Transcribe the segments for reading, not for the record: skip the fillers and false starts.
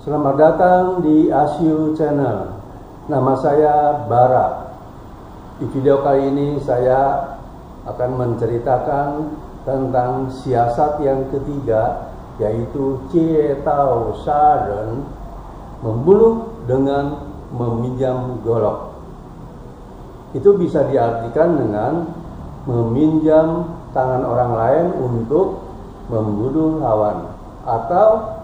Selamat datang di Asyu Channel. Nama saya Bara. Di video kali ini saya akan menceritakan tentang siasat yang ketiga, yaitu Cie Tao Sha Ren, membunuh dengan meminjam golok. Itu bisa diartikan dengan meminjam tangan orang lain untuk membunuh lawan, atau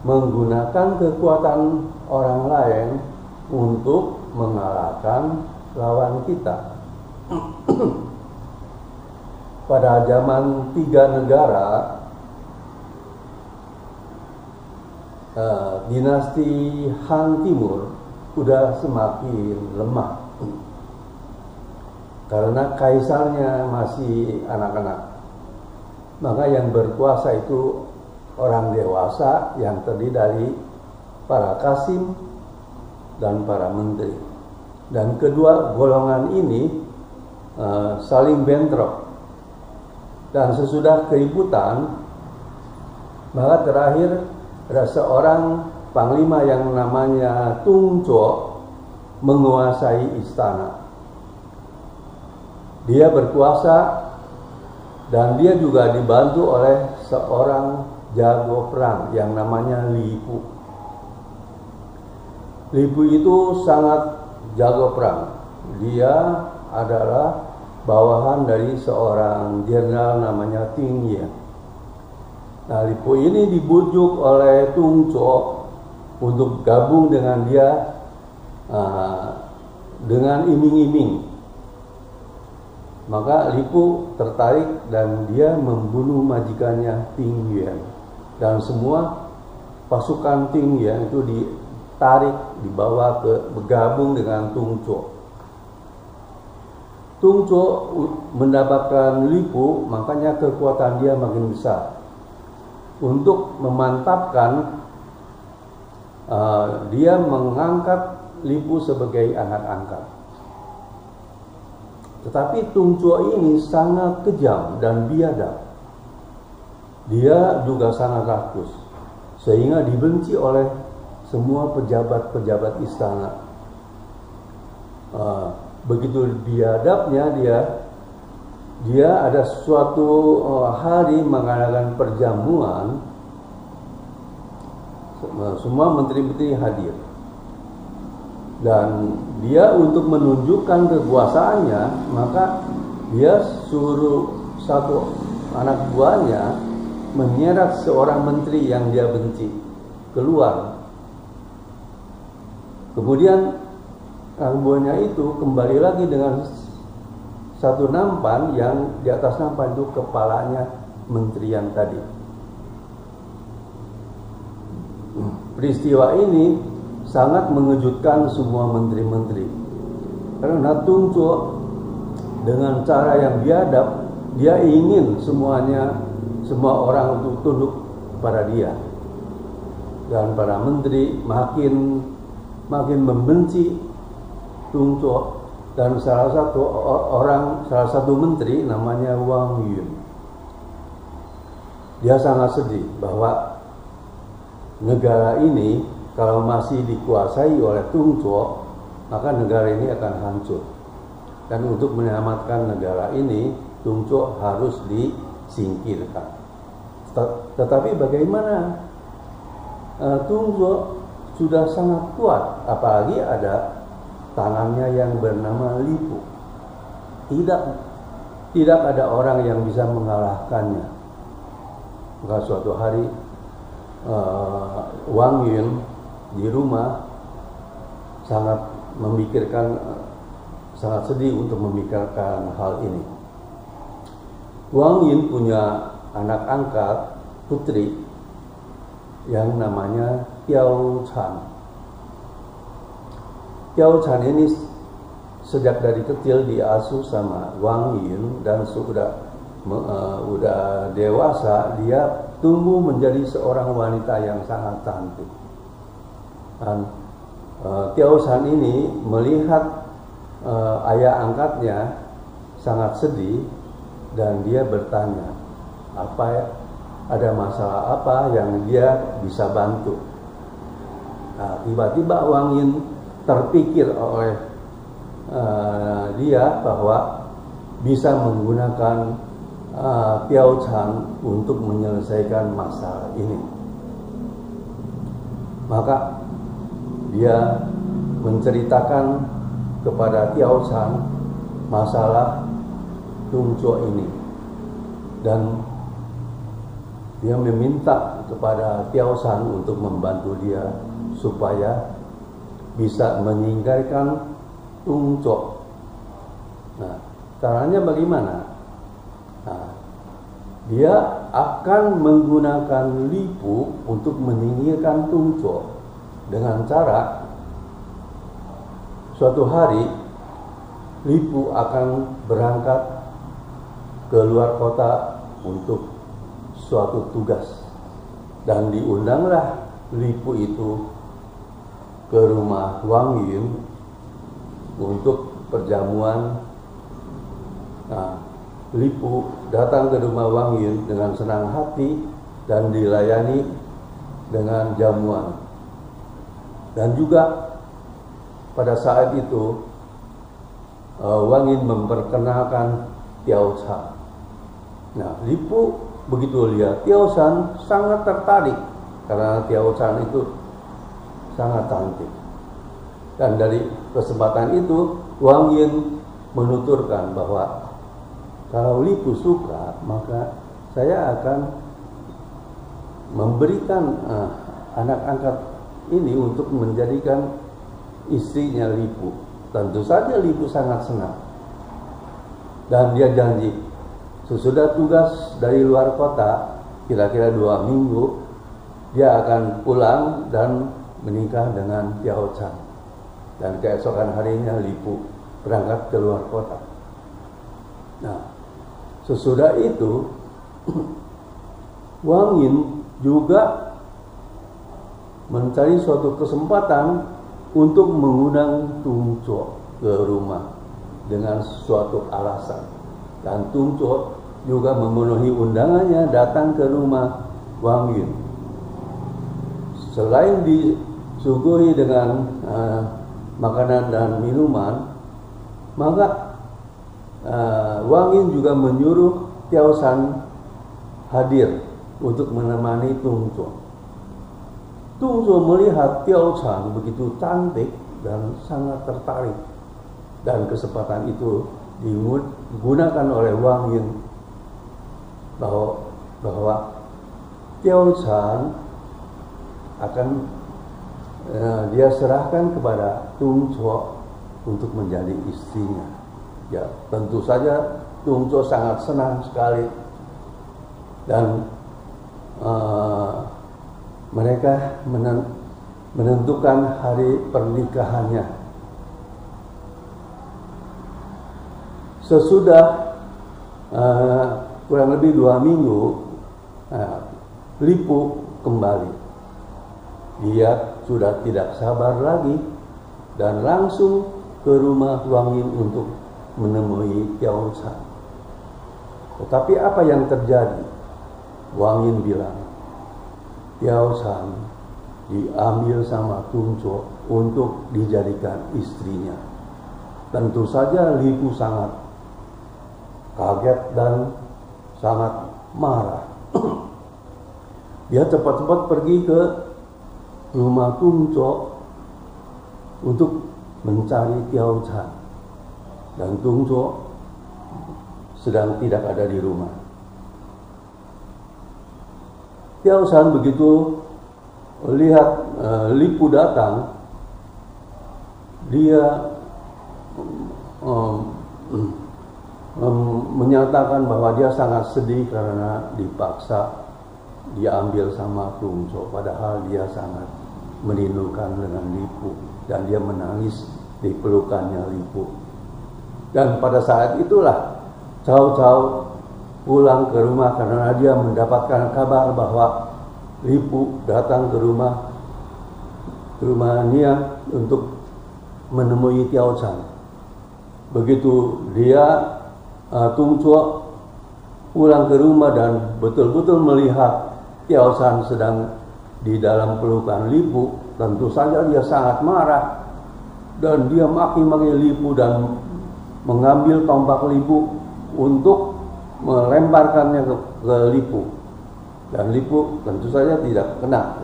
menggunakan kekuatan orang lain untuk mengalahkan lawan kita. Pada zaman tiga negara, dinasti Han Timur sudah semakin lemah karena kaisarnya masih anak-anak. Maka yang berkuasa itu orang dewasa yang terdiri dari para kasim dan para menteri. Dan kedua golongan ini saling bentrok. Dan sesudah keributan, maka terakhir ada seorang panglima yang namanya Tung Cho menguasai istana. Dia berkuasa dan dia juga dibantu oleh seorang jago perang yang namanya Li Pu. Li Pu itu sangat jago perang. Dia adalah bawahan dari seorang jenderal namanya Ting Ye. Nah, Li Pu ini dibujuk oleh Tung Cho untuk gabung dengan dia dengan iming-iming. Maka Li Pu tertarik dan dia membunuh majikannya Ting Yuan. Dan semua pasukan Ting Yuan itu ditarik, dibawa bergabung dengan Tung Cho. Tung Cho mendapatkan Li Pu, makanya kekuatan dia makin besar. Untuk memantapkan, dia mengangkat Li Pu sebagai anak angkat. Tetapi Tung Cho ini sangat kejam dan biadab. Dia juga sangat rakus, sehingga dibenci oleh semua pejabat-pejabat istana. Begitu biadabnya dia ada suatu hari mengadakan perjamuan. Semua menteri-menteri hadir. Dan dia untuk menunjukkan kekuasaannya, maka dia suruh satu anak buahnya menyeret seorang menteri yang dia benci keluar. Kemudian anak buahnya itu kembali lagi dengan satu nampan yang di atas nampan itu kepalanya menteri yang tadi. Peristiwa ini sangat mengejutkan semua menteri-menteri, karena Tung Cho dengan cara yang biadab, dia ingin semua orang untuk tunduk pada dia. Dan para menteri makin membenci Tung Cho. Dan salah satu menteri namanya Wang Yun, dia sangat sedih bahwa negara ini kalau masih dikuasai oleh Tung Cho, maka negara ini akan hancur. Dan untuk menyelamatkan negara ini, Tung Cho harus disingkirkan. Tetapi bagaimana? Tung Cho sudah sangat kuat, apalagi ada tangannya yang bernama Li Pu. Tidak ada orang yang bisa mengalahkannya. Maka suatu hari Wang Yun di rumah sangat sedih untuk memikirkan hal ini. Wang Yun punya anak angkat putri yang namanya Tiao Chan. Tiao Chan ini sejak dari kecil diasuh sama Wang Yun, dan sudah dewasa dia tumbuh menjadi seorang wanita yang sangat cantik. Dan Tiao Chan ini melihat ayah angkatnya sangat sedih, dan dia bertanya, ada masalah apa yang dia bisa bantu. Nah, tiba-tiba Wang Yin terpikir oleh dia bahwa bisa menggunakan Tiao Chan untuk menyelesaikan masalah ini. Maka dia menceritakan kepada Tiao Chan masalah Tung Zuo ini, dan dia meminta kepada Tiao Chan untuk membantu dia supaya bisa menyingkirkan Tung Zuo. Nah, caranya bagaimana? Nah, dia akan menggunakan Lipu untuk menyingkirkan Tung Zuo dengan cara suatu hari Lipu akan berangkat ke luar kota untuk suatu tugas, dan diundanglah Lipu itu ke rumah Wang Yin untuk perjamuan. Nah, Lipu datang ke rumah Wang Yin dengan senang hati dan dilayani dengan jamuan. Dan juga pada saat itu Wang Yin memperkenalkan Tiao Chan. Nah, Lipu begitu lihat Tiao Chan sangat tertarik karena Tiao Chan itu sangat cantik. Dan dari kesempatan itu Wang Yin menuturkan bahwa kalau Lipu suka, maka saya akan memberikan anak angkat ini untuk menjadikan istrinya Lipu. Tentu saja Lipu sangat senang, dan dia janji sesudah tugas dari luar kota kira-kira 2 minggu dia akan pulang dan menikah dengan Tiao Chan. Dan keesokan harinya Lipu berangkat ke luar kota. Nah, sesudah itu Wang Yin juga mencari suatu kesempatan untuk mengundang Tung Zuo ke rumah dengan suatu alasan. Dan Tung Zuo juga memenuhi undangannya datang ke rumah Wang Yin. Selain disuguhi dengan makanan dan minuman, maka Wang Yin juga menyuruh Tiao Chan hadir untuk menemani Tung Zuo. Tung Zuo melihat Tiao Chan begitu cantik dan sangat tertarik, dan kesempatan itu digunakan oleh Wang Yin bahwa Tiao Chan akan dia serahkan kepada Tung Zuo untuk menjadi istrinya. Ya, tentu saja Tung Zuo sangat senang sekali, dan mereka menentukan hari pernikahannya. Sesudah kurang lebih 2 minggu, Lipu kembali. Dia sudah tidak sabar lagi dan langsung ke rumah Wang Yin untuk menemui Tiao Chan. Tetapi apa yang terjadi? Wang Yin bilang, Tiao Chan diambil sama Tung Zuo untuk dijadikan istrinya. Tentu saja Lipu sangat kaget dan sangat marah. Dia cepat-cepat pergi ke rumah Tung Zuo untuk mencari Tiao Chan, dan Tung Zuo sedang tidak ada di rumah. Tiao Chan begitu lihat Lipu datang, dia menyatakan bahwa dia sangat sedih karena dipaksa diambil sama Tung Zuo, padahal dia sangat merindukan dengan Lipu, dan dia menangis di pelukannya Lipu. Dan pada saat itulah Cao Cao pulang ke rumah karena dia mendapatkan kabar bahwa Lipu datang ke rumah Nia untuk menemui Tiao Chan. Begitu dia Tung Zuo pulang ke rumah dan betul-betul melihat Tiao Chan sedang di dalam pelukan Lipu, tentu saja dia sangat marah dan dia maki-maki Lipu dan mengambil tombak Lipu untuk melemparkannya ke Lipu. Dan Lipu tentu saja tidak kena,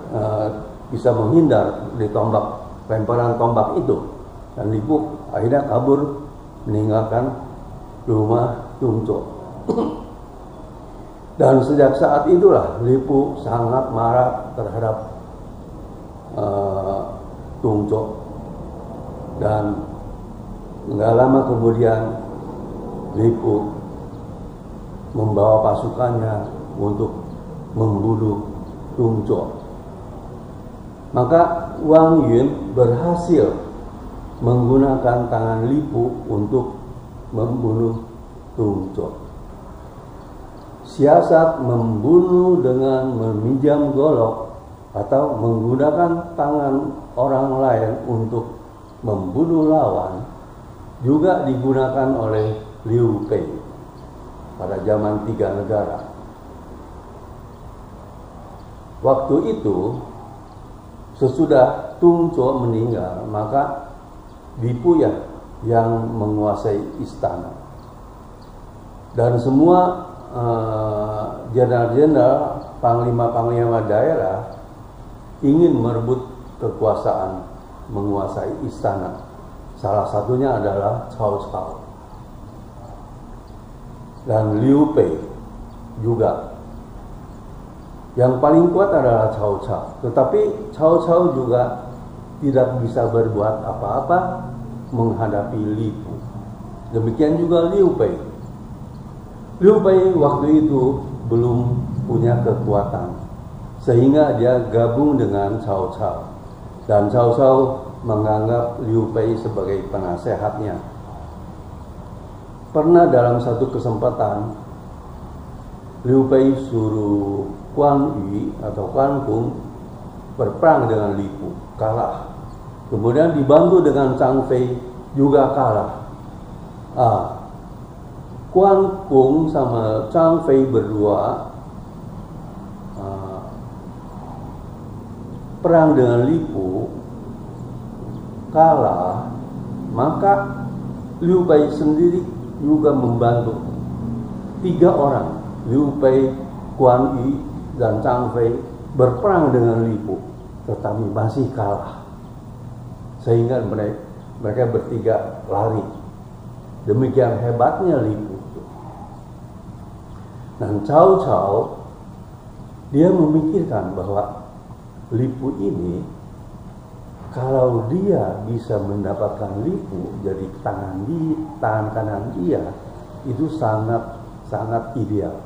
bisa menghindar di lemparan tombak itu. Dan Lipu akhirnya kabur meninggalkan rumah Tungco. Dan sejak saat itulah Lipu sangat marah terhadap Tungco. Dan nggak lama kemudian Lipu membawa pasukannya untuk membunuh Tungco. Maka Wang Yun berhasil menggunakan tangan Lipu untuk membunuh Tungco. Siasat membunuh dengan meminjam golok atau menggunakan tangan orang lain untuk membunuh lawan juga digunakan oleh Liu Bei pada zaman Tiga Negara. Waktu itu sesudah Tungco meninggal, maka Lipu yang menguasai istana. Dan semua jenderal-jenderal, panglima-panglima daerah ingin merebut kekuasaan menguasai istana. Salah satunya adalah Cao Cao. Dan Liu Bei juga. Yang paling kuat adalah Cao Cao. Tetapi Cao Cao juga tidak bisa berbuat apa-apa menghadapi Lipu. Demikian juga Liu Bei. Liu Bei waktu itu belum punya kekuatan, sehingga dia gabung dengan Cao Cao. Dan Cao Cao menganggap Liu Bei sebagai penasehatnya. Pernah dalam satu kesempatan Liu Bei suruh Guan Yu atau Guan Ping berperang dengan Lipu, kalah. Kemudian dibantu dengan Zhang Fei, juga kalah. Guan Ping sama Zhang Fei berdua perang dengan Lipu, kalah. Maka Liu Bei sendiri juga membantu 3 orang, Liu Bei, Guan Yu, dan Zhang Fei berperang dengan Lipu, tetapi masih kalah. Sehingga mereka bertiga lari. Demikian hebatnya Lipu. Dan Cao Cao dia memikirkan bahwa Lipu ini, kalau dia bisa mendapatkan Lipu jadi tangan kanan dia, itu sangat ideal.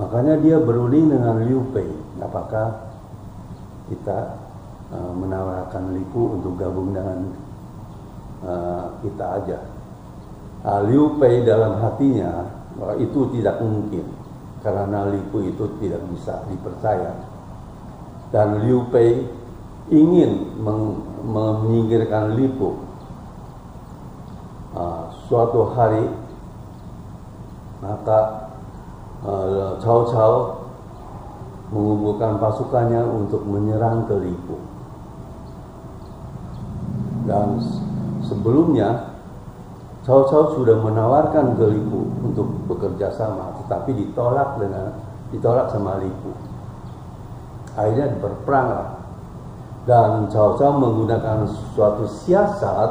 Makanya dia berunding dengan Liu Bei, apakah kita menawarkan Lipu untuk gabung dengan kita aja. Liu Bei dalam hatinya itu tidak mungkin, karena Lipu itu tidak bisa dipercaya. Dan Liu Bei ingin menyingkirkan Lipu. Suatu hari maka Cao Cao mengumpulkan pasukannya untuk menyerang ke Lipu. Dan sebelumnya Cao Cao sudah menawarkan ke Lipu untuk bekerja sama, tetapi ditolak sama Lipu. Akhirnya berperanglah. Dan Cao Cao menggunakan suatu siasat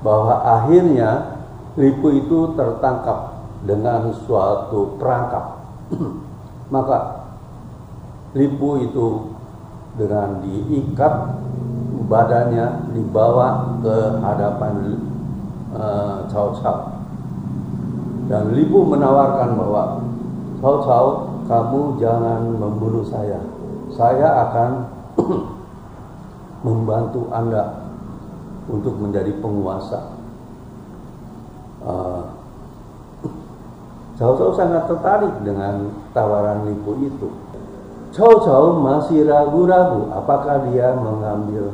bahwa akhirnya Lipu itu tertangkap dengan suatu perangkap. Maka Lipu itu dengan diikat badannya dibawa ke hadapan Cao Cao. Dan Lipu menawarkan bahwa Cao Cao, kamu jangan membunuh saya. Saya akan membantu Anda untuk menjadi penguasa. Cao Cao sangat tertarik dengan tawaran Lipu itu. Cao Cao masih ragu-ragu apakah dia mengambil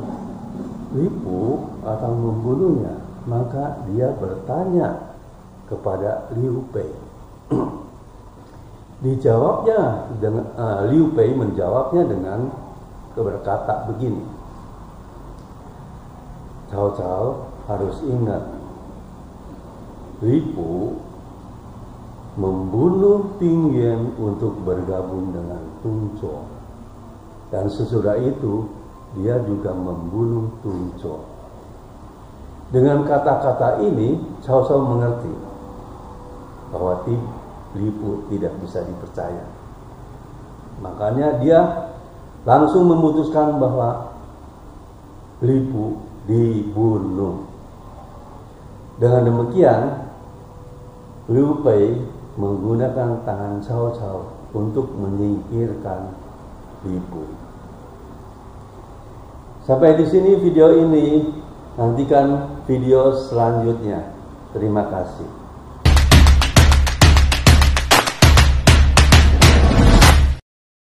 Lipu atau membunuhnya. Maka dia bertanya kepada Liu Bei. Dijawabnya dengan Liu Bei menjawabnya dengan berkata begini, Cao Cao harus ingat, Li Pu membunuh Ting Yuan untuk bergabung dengan Tung Zuo, dan sesudah itu dia juga membunuh Tung Zuo. Dengan kata-kata ini, Cao Cao mengerti bahwa Li Pu tidak bisa dipercaya. Makanya dia langsung memutuskan bahwa Li Pu dibunuh. Dengan demikian, Liu Bei menggunakan tangan Cao Cao untuk menyingkirkan Li Pu. Sampai di sini video ini. Nantikan video selanjutnya. Terima kasih.